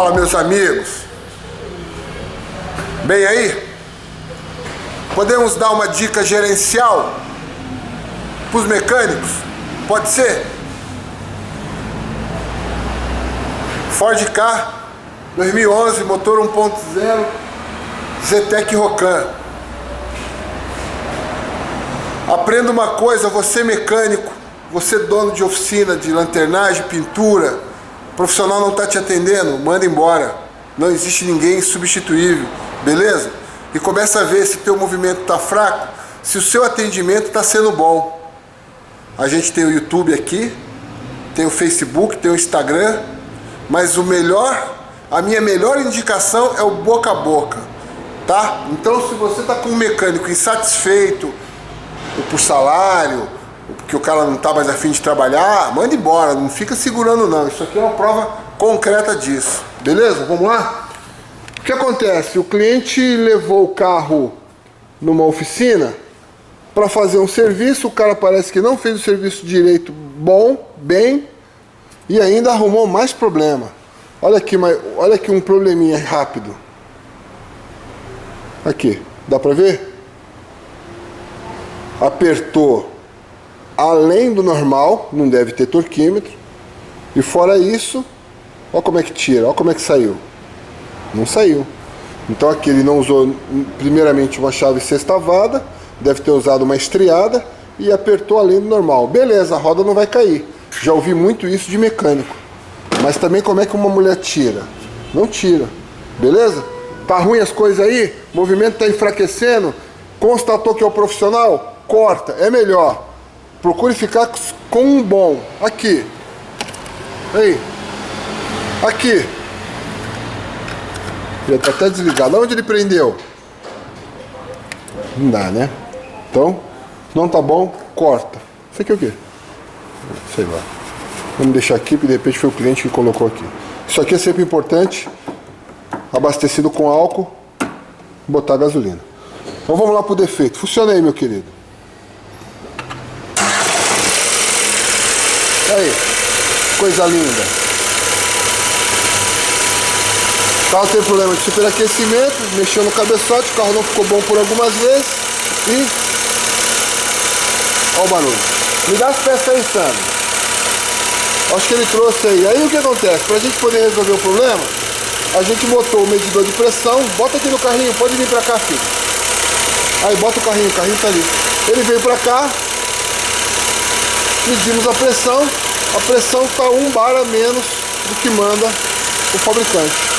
Fala, meus amigos. Bem aí? Podemos dar uma dica gerencial para os mecânicos? Pode ser? Ford Ka 2011, motor 1.0, Zetec Rocan. Aprenda uma coisa, você mecânico, você dono de oficina de lanternagem, pintura, profissional não está te atendendo, manda embora. Não existe ninguém substituível, beleza? E começa a ver se o teu movimento está fraco, se o seu atendimento está sendo bom. A gente tem o YouTube aqui, tem o Facebook, tem o Instagram, mas a minha melhor indicação é o boca a boca, tá? Então, se você está com um mecânico insatisfeito, ou por salário, ou porque o cara não está mais a fim de trabalhar, manda embora, não fica segurando não. Isso aqui é uma prova concreta disso, beleza? Vamos lá? O que acontece? O cliente levou o carro numa oficina para fazer um serviço, o cara parece que não fez o serviço direito bem, e ainda arrumou mais problema. Olha aqui um probleminha rápido. Aqui, dá para ver? Apertou além do normal, não deve ter torquímetro. E fora isso, olha como é que tira, olha como é que saiu. Não saiu. Então aqui ele não usou primeiramente uma chave sextavada, deve ter usado uma estriada e apertou além do normal. Beleza, a roda não vai cair. Já ouvi muito isso de mecânico. Mas também como é que uma mulher tira? Não tira. Beleza? Tá ruim as coisas aí? O movimento tá enfraquecendo? Constatou que é o profissional? Corta, é melhor. Procure ficar com um bom. Aqui. Aí. Aqui. Já tá até desligado. Onde ele prendeu? Não dá, né? Então, não tá bom, corta. Isso aqui é o quê? Sei lá. Vamos deixar aqui, porque de repente foi o cliente que colocou aqui. Isso aqui é sempre importante. Abastecido com álcool. Botar gasolina. Então vamos lá pro defeito. Funciona aí, meu querido. Aí. Coisa linda. O carro tem problema de superaquecimento, mexeu no cabeçote, o carro não ficou bom por algumas vezes e... Olha o barulho. Me dá as peças aí, Sandro. Acho que ele trouxe aí. Aí o que acontece? Pra gente poder resolver o problema, a gente botou o medidor de pressão. Bota aqui no carrinho, pode vir pra cá, filho. Aí bota o carrinho tá ali. Ele veio pra cá, medimos a pressão tá 1 bar a menos do que manda o fabricante.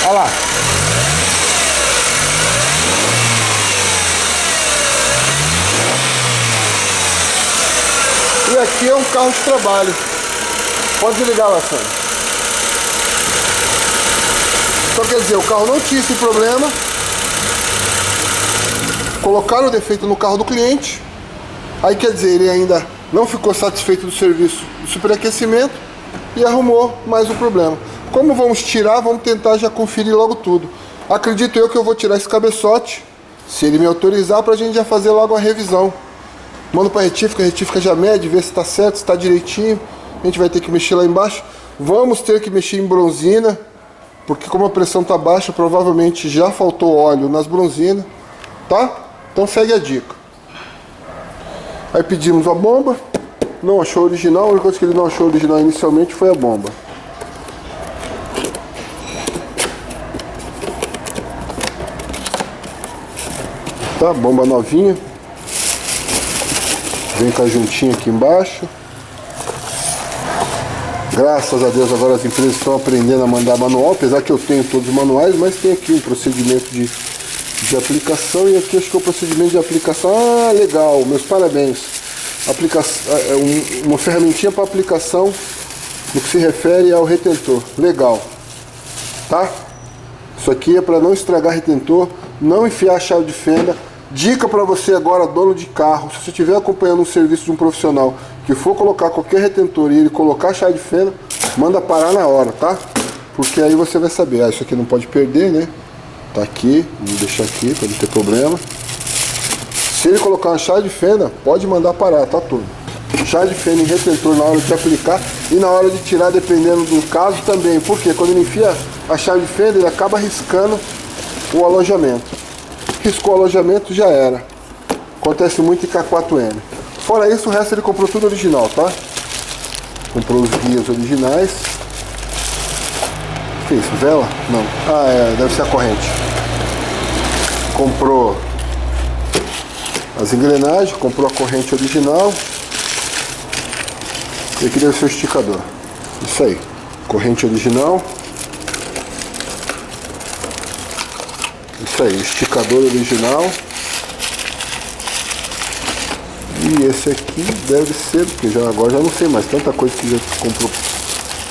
Olha lá. E aqui é um carro de trabalho. Pode desligar lá, Sandro. Então quer dizer, o carro não tinha esse problema. Colocaram o defeito no carro do cliente. Aí quer dizer, ele ainda não ficou satisfeito do serviço de superaquecimento e arrumou mais um problema. Como vamos tirar, vamos tentar já conferir logo tudo. Acredito eu que eu vou tirar esse cabeçote, se ele me autorizar, pra gente já fazer logo a revisão. Mando pra retífica, a retífica já mede, vê se tá certo, se tá direitinho. A gente vai ter que mexer lá embaixo. Vamos ter que mexer em bronzina, porque como a pressão tá baixa, provavelmente já faltou óleo nas bronzinas, tá? Então segue a dica. Aí pedimos a bomba, não achou original, a única coisa que ele não achou original inicialmente foi a bomba. Tá, bomba novinha. Vem com a juntinha aqui embaixo. Graças a Deus agora as empresas estão aprendendo a mandar manual, apesar que eu tenho todos os manuais, mas tem aqui um procedimento de aplicação, e aqui acho que é o procedimento de aplicação. Ah, legal, meus parabéns. Uma ferramentinha para aplicação no que se refere ao retentor. Legal, tá? Isso aqui é para não estragar retentor, não enfiar a chave de fenda. Dica para você agora, dono de carro: se você estiver acompanhando um serviço de um profissional que for colocar qualquer retentor e ele colocar a chave de fenda, manda parar na hora, tá? Porque aí você vai saber, isso aqui não pode perder, né? Tá aqui, vamos deixar aqui para não ter problema. Se ele colocar uma chave de fenda, pode mandar parar, tá tudo. Chave de fenda em retentor na hora de aplicar e na hora de tirar, dependendo do caso também. Porque quando ele enfia a chave de fenda, ele acaba riscando o alojamento. Riscou o alojamento, já era. Acontece muito em K4M. Fora isso, o resto ele comprou tudo original, tá? Comprou os guias originais. O que é isso? Vela? Não. Ah, é, deve ser a corrente. Comprou as engrenagens, comprou a corrente original. E aqui deve ser o esticador. Isso aí. Corrente original. Isso aí, esticador original. E esse aqui deve ser, porque agora já não sei mais, tanta coisa que já comprou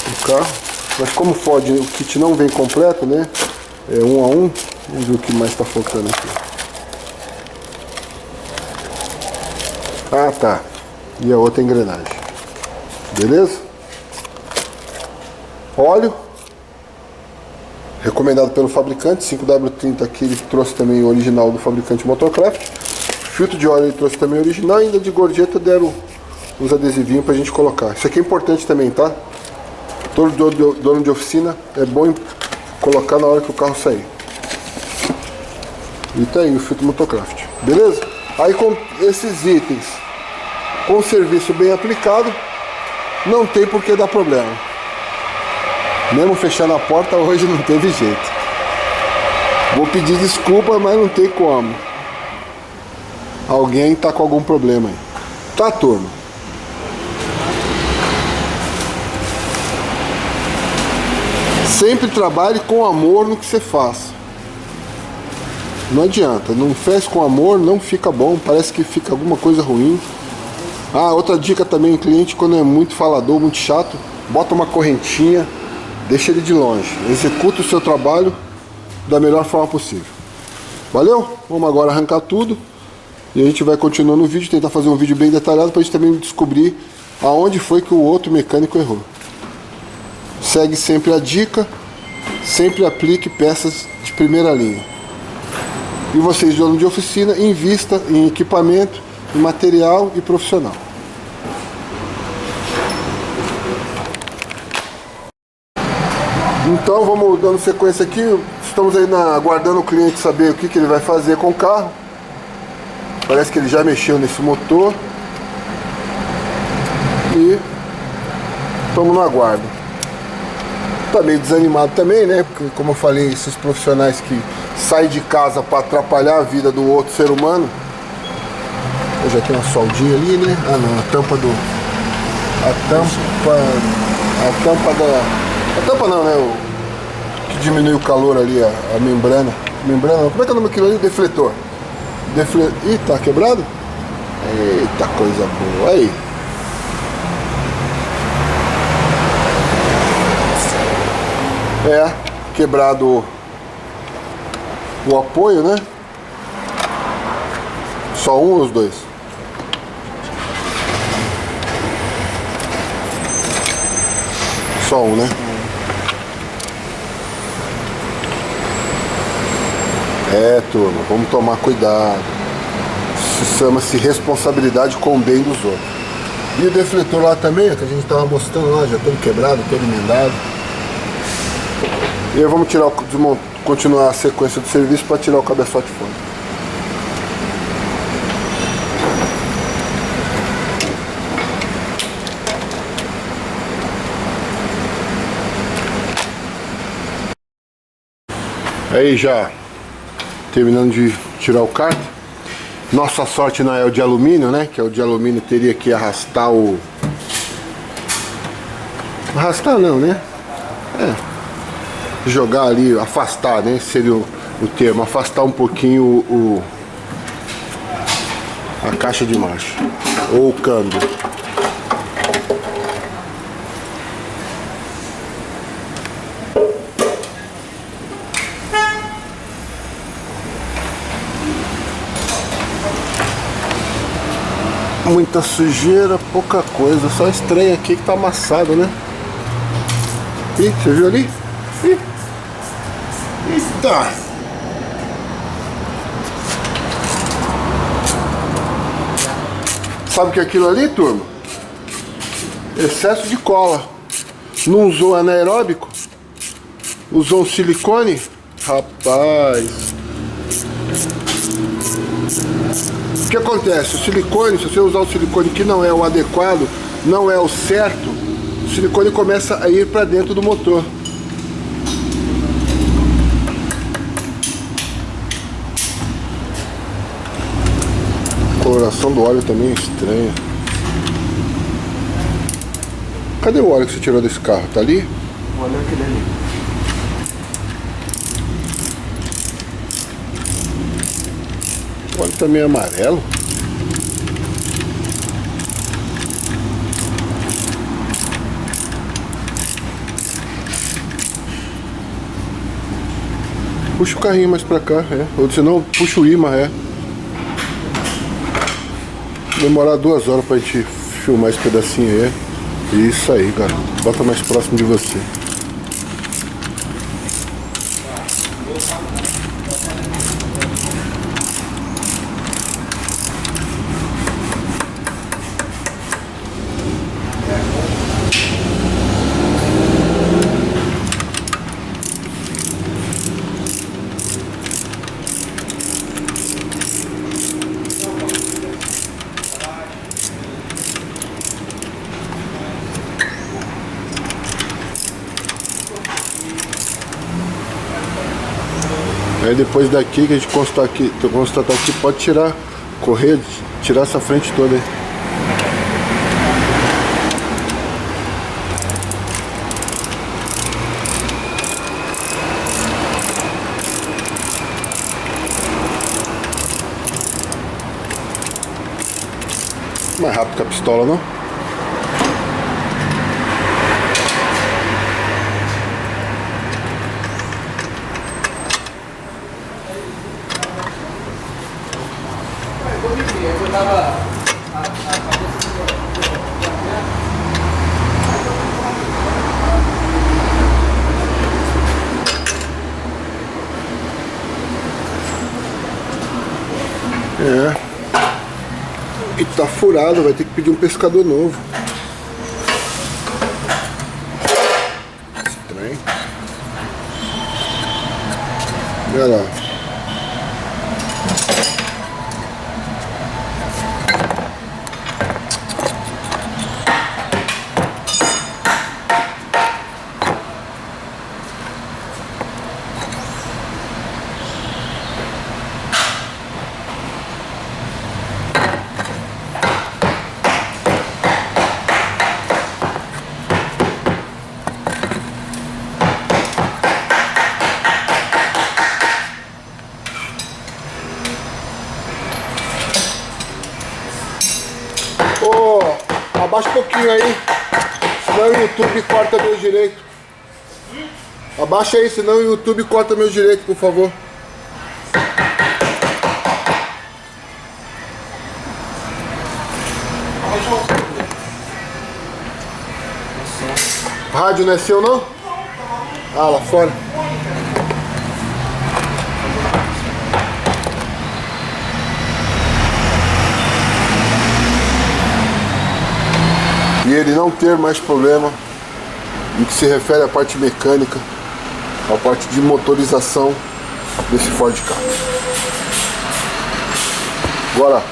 pro carro. Mas como Ford o kit não vem completo, né? É 1 a 1. Vamos ver o que mais está faltando aqui. Ah, tá. E a outra engrenagem. Beleza? Óleo. Recomendado pelo fabricante. 5W30 aqui ele trouxe também o original do fabricante Motorcraft. Filtro de óleo ele trouxe também o original. Ainda de gorjeta deram uns adesivinhos pra gente colocar. Isso aqui é importante também, tá? Todo dono de oficina é bom colocar na hora que o carro sair. E tá aí o filtro Motorcraft. Beleza? Aí com esses itens, com o serviço bem aplicado, não tem por que dar problema. Mesmo fechando a porta, hoje não teve jeito. Vou pedir desculpa, mas não tem como. Alguém tá com algum problema aí. Tá, turma? Sempre trabalhe com amor no que você faz. Não adianta, não faz com amor, não fica bom, parece que fica alguma coisa ruim. Ah, outra dica também, o cliente quando é muito falador, muito chato, bota uma correntinha, deixa ele de longe. Executa o seu trabalho da melhor forma possível. Valeu? Vamos agora arrancar tudo e a gente vai continuando o vídeo, tentar fazer um vídeo bem detalhado para a gente também descobrir aonde foi que o outro mecânico errou. Segue sempre a dica, sempre aplique peças de primeira linha. E vocês, dono de oficina, invista em equipamento, em material e profissional. Então vamos dando sequência aqui. Estamos aí aguardando o cliente saber o que ele vai fazer com o carro. Parece que ele já mexeu nesse motor. E estamos no aguardo. Tá meio desanimado também, né? Porque, como eu falei, esses profissionais que saem de casa para atrapalhar a vida do outro ser humano. Eu já tenho uma soldinha ali, né? Ah não, a tampa não, né? O que diminui o calor ali, a membrana. Membrana, como é que é o nome daquilo ali? Defletor. Ih, tá quebrado? Eita, coisa boa. Aí. É, quebrado o apoio, né? Só um ou os dois? Só um, né? É, turma, vamos tomar cuidado. Isso chama-se responsabilidade com o bem dos outros. E o defletor lá também, que a gente tava mostrando lá, já todo quebrado, todo emendado. E aí vamos tirar continuar a sequência do serviço para tirar o cabeçote fora. Aí já terminando de tirar o kart. Nossa sorte não é o de alumínio, né? Que é o de alumínio, teria que arrastar o... Arrastar não, né? Jogar ali, afastar, né? Seria o termo, afastar um pouquinho a caixa de marcha ou o câmbio. Muita sujeira, pouca coisa, só esse trem aqui que tá amassado, né? Ih, você viu ali? Eita! Sabe o que é aquilo ali, turma? Excesso de cola. Não usou anaeróbico? Usou um silicone? Rapaz. O que acontece? O silicone, se você usar o silicone que não é o adequado, não é o certo, o silicone começa a ir para dentro do motor. A coloração do óleo também é estranha. Cadê o óleo que você tirou desse carro? Tá ali? O óleo é aquele ali. O óleo também é amarelo. Puxa o carrinho mais pra cá, ou senão puxa o imã, Demorar 2 horas pra gente filmar esse pedacinho, Isso aí, cara. Bota mais próximo de você. Aí depois daqui que a gente constatar aqui, pode tirar, correr, tirar essa frente toda aí. Mais rápido que a pistola, não? E tá furado, vai ter que pedir um pescador novo. Estranho. Olha lá. Abaixa um pouquinho aí, senão o YouTube corta meu direito. Abaixa aí, senão o YouTube corta meu direito, por favor. Rádio não é seu, não? Ah, lá fora. E ele não ter mais problema no que se refere à parte mecânica, à parte de motorização desse Ford Ka. Agora,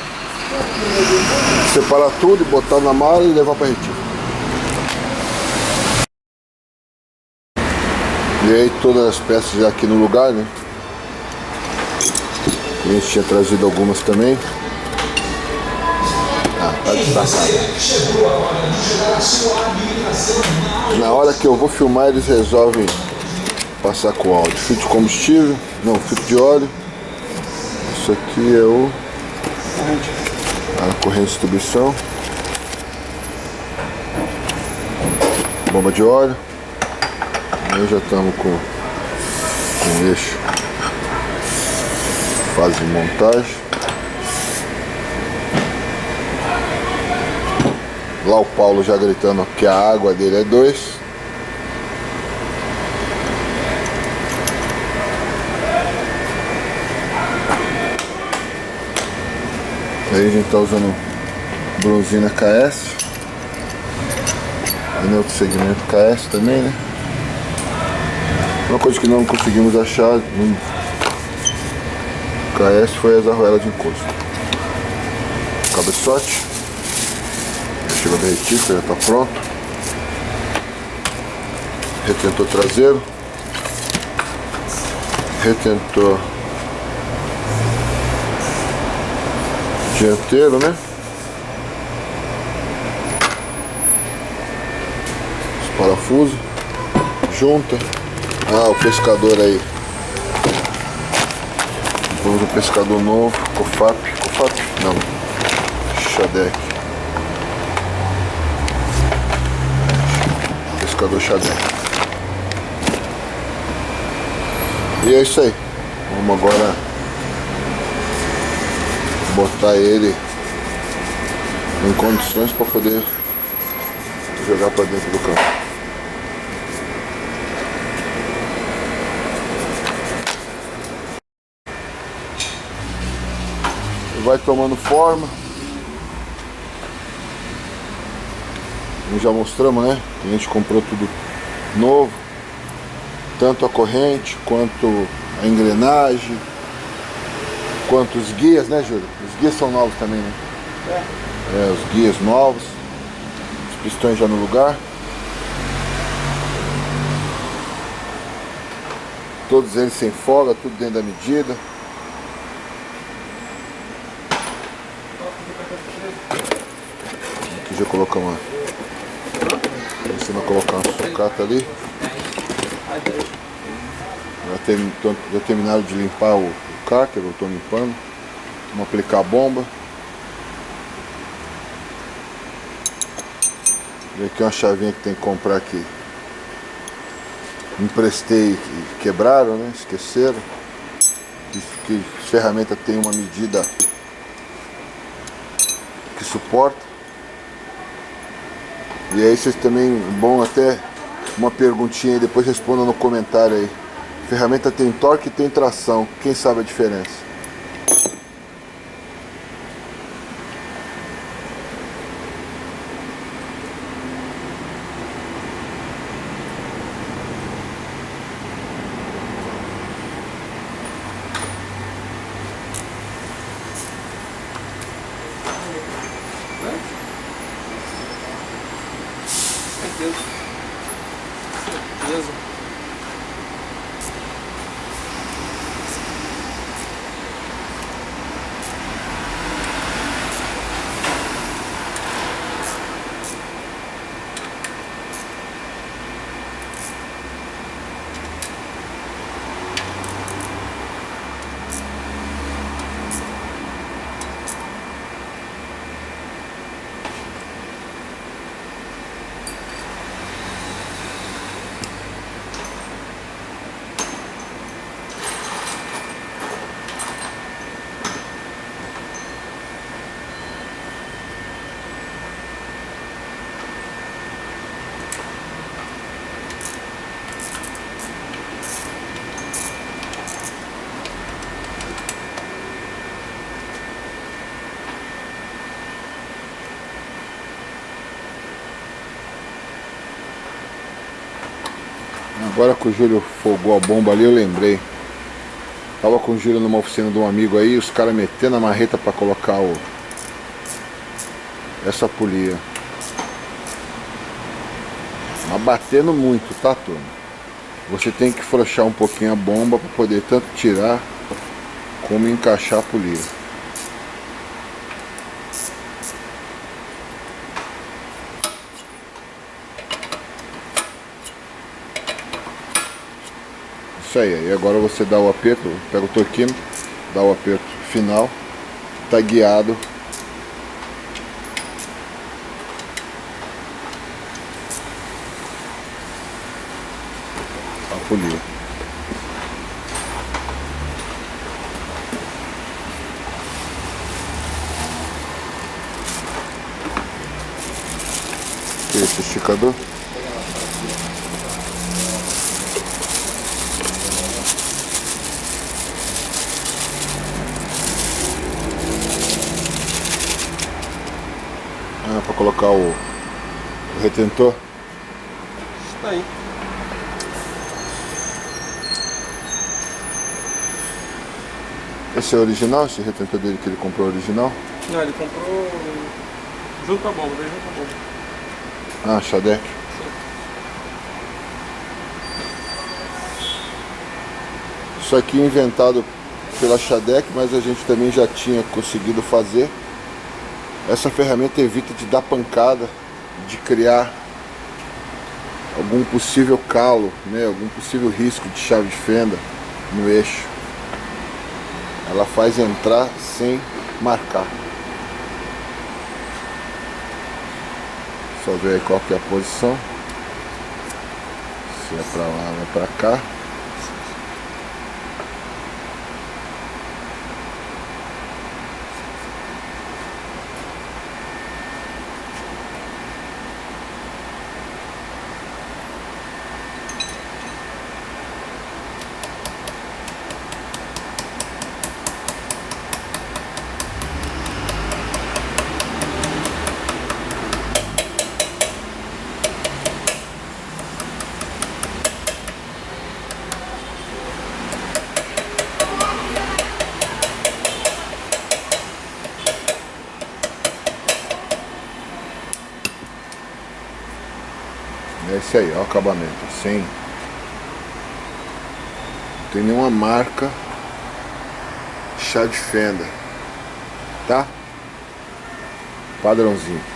separar tudo e botar na mala e levar para retiro. E aí todas as peças já aqui no lugar, né? A gente tinha trazido algumas também. Tá destacado. Na hora que eu vou filmar, eles resolvem passar com áudio. Filtro de combustível, não, filtro de óleo. Isso aqui é a corrente de distribuição. Bomba de óleo. Aí já estamos com o eixo. Fase de montagem. Lá o Paulo já gritando que a água dele é 2. Aí a gente tá usando bronzina KS, pneu de segmento KS também, né? Uma coisa que não conseguimos achar no KS foi as arruelas de encosto. Cabeçote, já chegou da retífica, já tá pronto. Retentor traseiro, retentor dianteiro, né? Os parafusos, junta. Ah, o pescador aí. Vamos um pescador novo, Cofap, não, Shadec. Pescador Shadec. E é isso aí. Vamos agora botar ele em condições para poder jogar para dentro do campo. Vai tomando forma. Já mostramos, né? A gente comprou tudo novo, tanto a corrente quanto a engrenagem, quanto os guias, né, Júlio? Os guias são novos também, né? Os guias novos, os pistões já no lugar, todos eles sem folga, tudo dentro da medida. Aqui já colocamos a colocar uma sucata ali. Já terminaram de limpar o cárter, eu estou limpando. Vamos aplicar a bomba. E aqui uma chavinha que tem que comprar aqui. Emprestei e quebraram, né? Esqueceram. Que ferramenta tem uma medida que suporta. E aí vocês também, bom, até uma perguntinha aí, depois respondam no comentário aí. Ferramenta tem torque e tem tração, quem sabe a diferença? Certeza. Agora que o Júlio fogou a bomba ali, eu lembrei. Tava com o Júlio numa oficina de um amigo aí, os caras metendo a marreta para colocar essa polia. Mas batendo muito, tá, turma? Você tem que frouxar um pouquinho a bomba para poder tanto tirar como encaixar a polia. Isso aí agora você dá o aperto, pega o torquímetro, dá o aperto final, tá guiado. A polia. Esse esticador. colocar o retentor. Está aí. Esse é o original? Esse retentor dele que ele comprou original? Não, ele comprou junto com a bomba, veio junto com a bomba. Ah, Shadec. Sim. Isso aqui é inventado pela Shadec, mas a gente também já tinha conseguido fazer. Essa ferramenta evita de dar pancada, de criar algum possível calo, né, algum possível risco de chave de fenda no eixo. Ela faz entrar sem marcar. Só ver aí qual que é a posição. Se é pra lá ou é pra cá. É esse aí, ó, o acabamento, sem, não tem nenhuma marca chá de fenda, tá? Padrãozinho.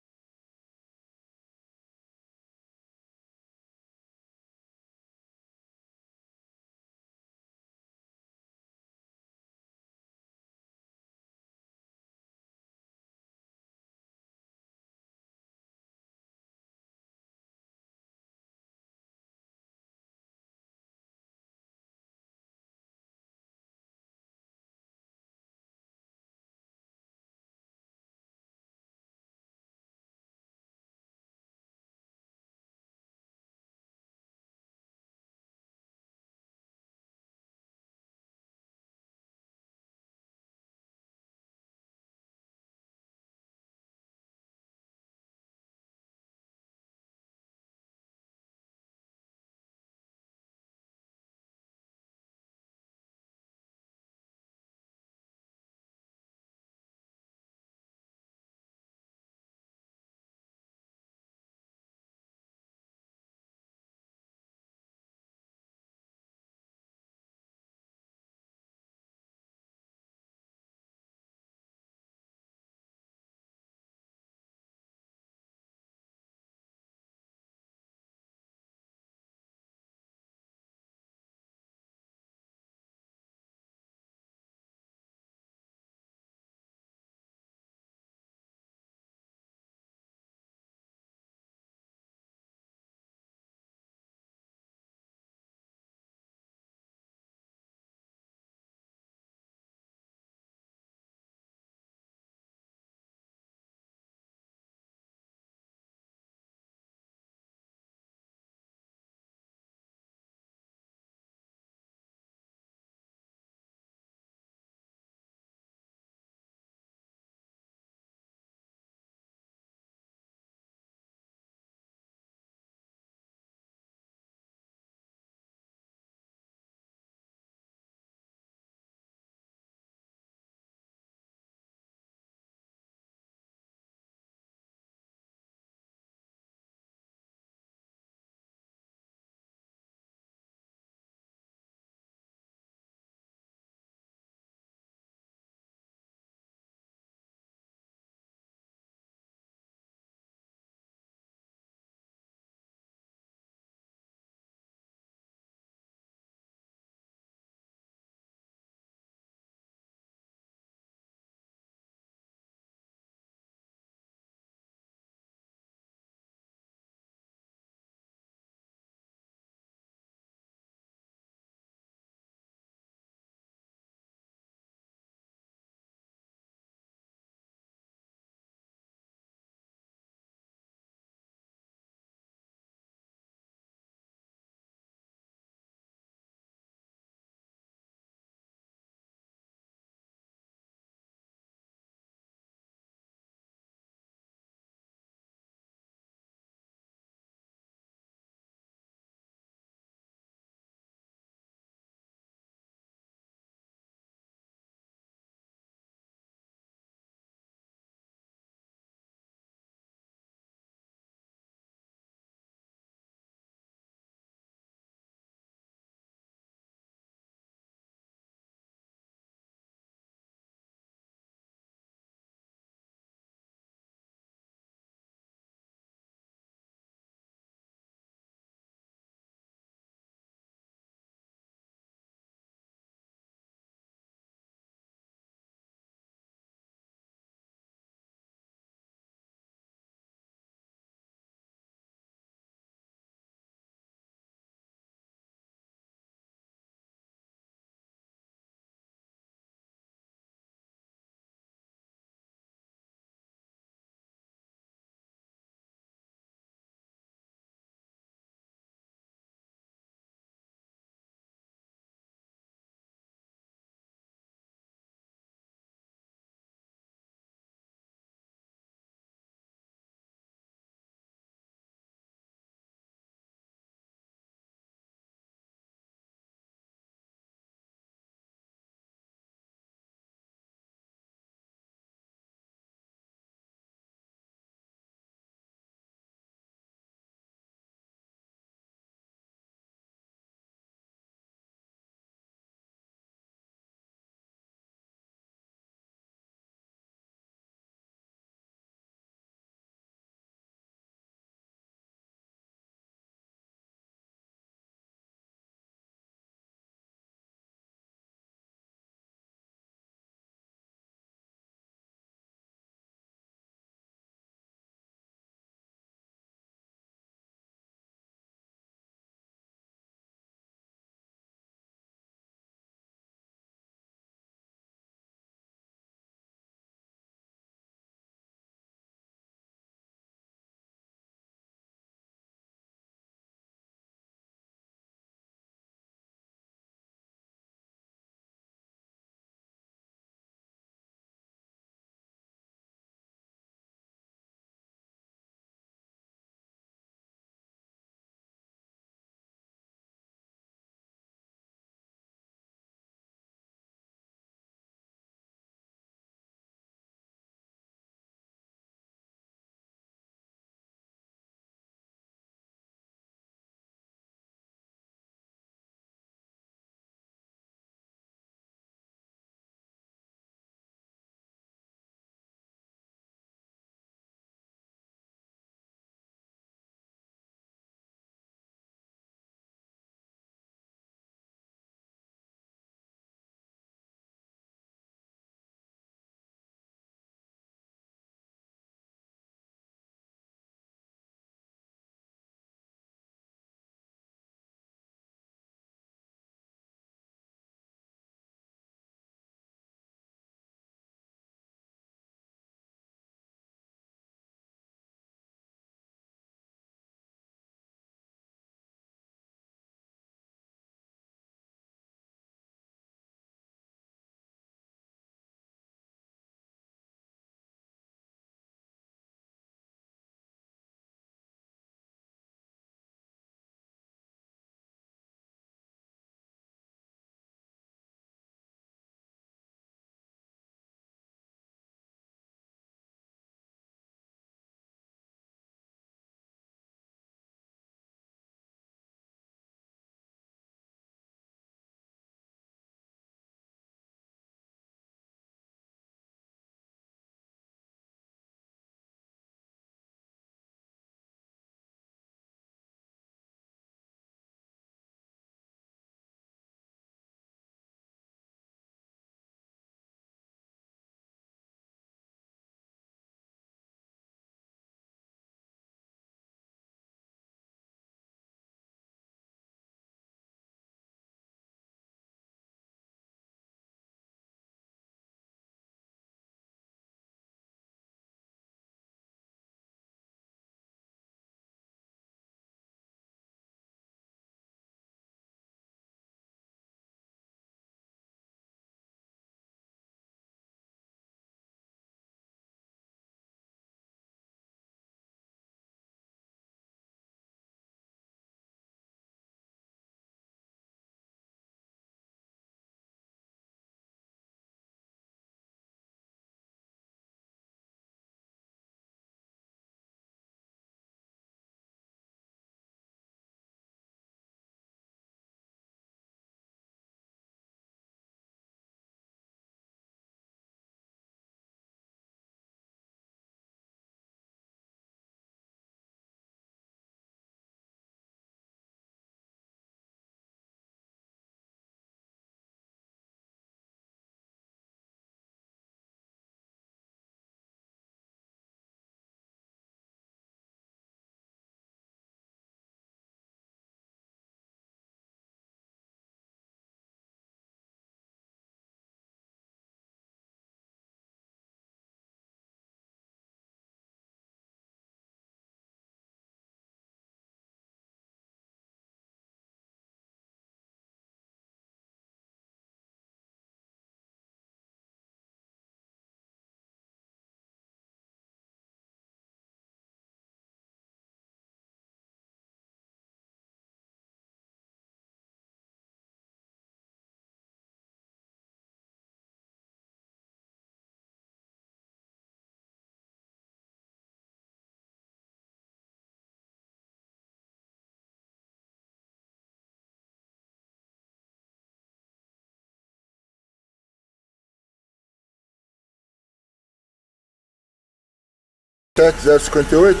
7058.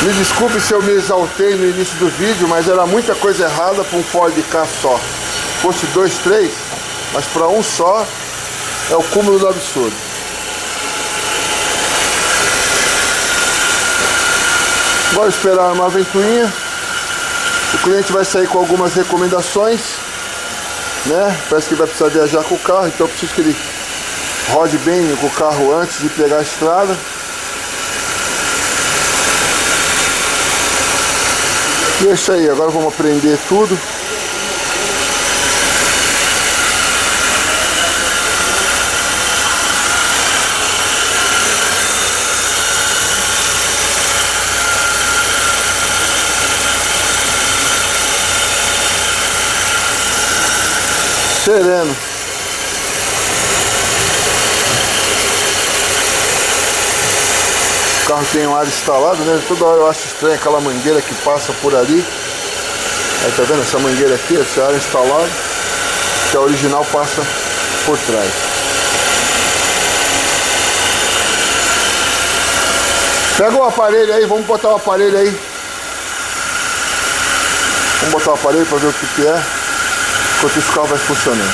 Me desculpe se eu me exaltei no início do vídeo, mas era muita coisa errada para um Ford Ka só. Fosse 2, 3, mas para um só é o cúmulo do absurdo. Agora esperar uma ventoinha. O cliente vai sair com algumas recomendações, né? Parece que vai precisar viajar com o carro, então eu preciso que ele rode bem com o carro antes de pegar a estrada. E é isso aí, agora vamos aprender tudo. Sereno. O carro tem um ar instalado, né? Toda hora eu acho estranho aquela mangueira que passa por ali. Aí tá vendo essa mangueira aqui, esse ar instalado, que a original passa por trás. Pega o aparelho aí, vamos botar o aparelho aí. Vamos botar o aparelho para ver o que é. Enquanto esse carro vai funcionando.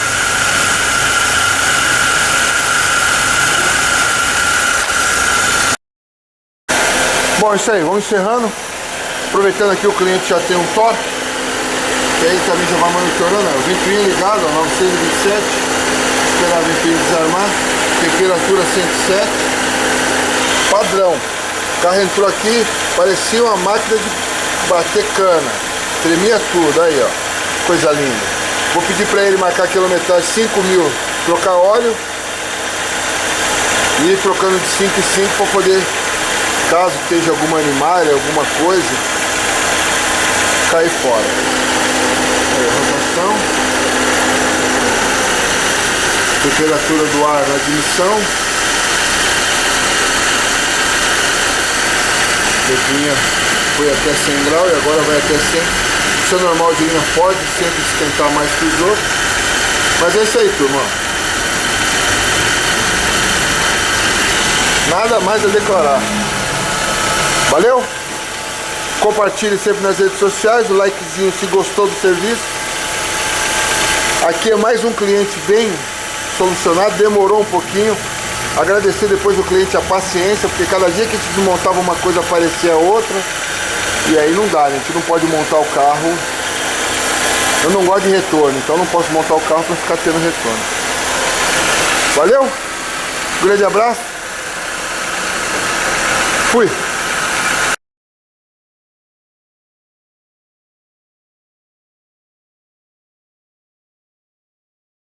Bom, é isso aí, vamos encerrando. Aproveitando aqui, o cliente já tem um toque. E aí também já vai monitorando. O ventoinha ligado, 927. Esperar a ventoinha desarmar. Temperatura 107. Padrão. O carro entrou aqui, parecia uma máquina de bater cana. Tremia tudo, aí ó. Coisa linda. Vou pedir para ele marcar a quilometragem 5.000, trocar óleo e ir trocando de 5 em 5 para poder, caso esteja alguma animalha, alguma coisa, cair fora. Aí a rotação, temperatura do ar na admissão, ventoinha foi até 100 graus e agora vai até 100. Isso é normal de linha Ford, sempre esquentar mais que os outros. Mas é isso aí, turma. Nada mais a declarar. Valeu? Compartilhe sempre nas redes sociais, o likezinho se gostou do serviço. Aqui é mais um cliente bem solucionado, demorou um pouquinho. Agradecer depois ao cliente a paciência, porque cada dia que a gente desmontava uma coisa aparecia outra. E aí não dá, a gente não pode montar o carro. Eu não gosto de retorno, então não posso montar o carro para ficar tendo retorno. Valeu? Um grande abraço. Fui.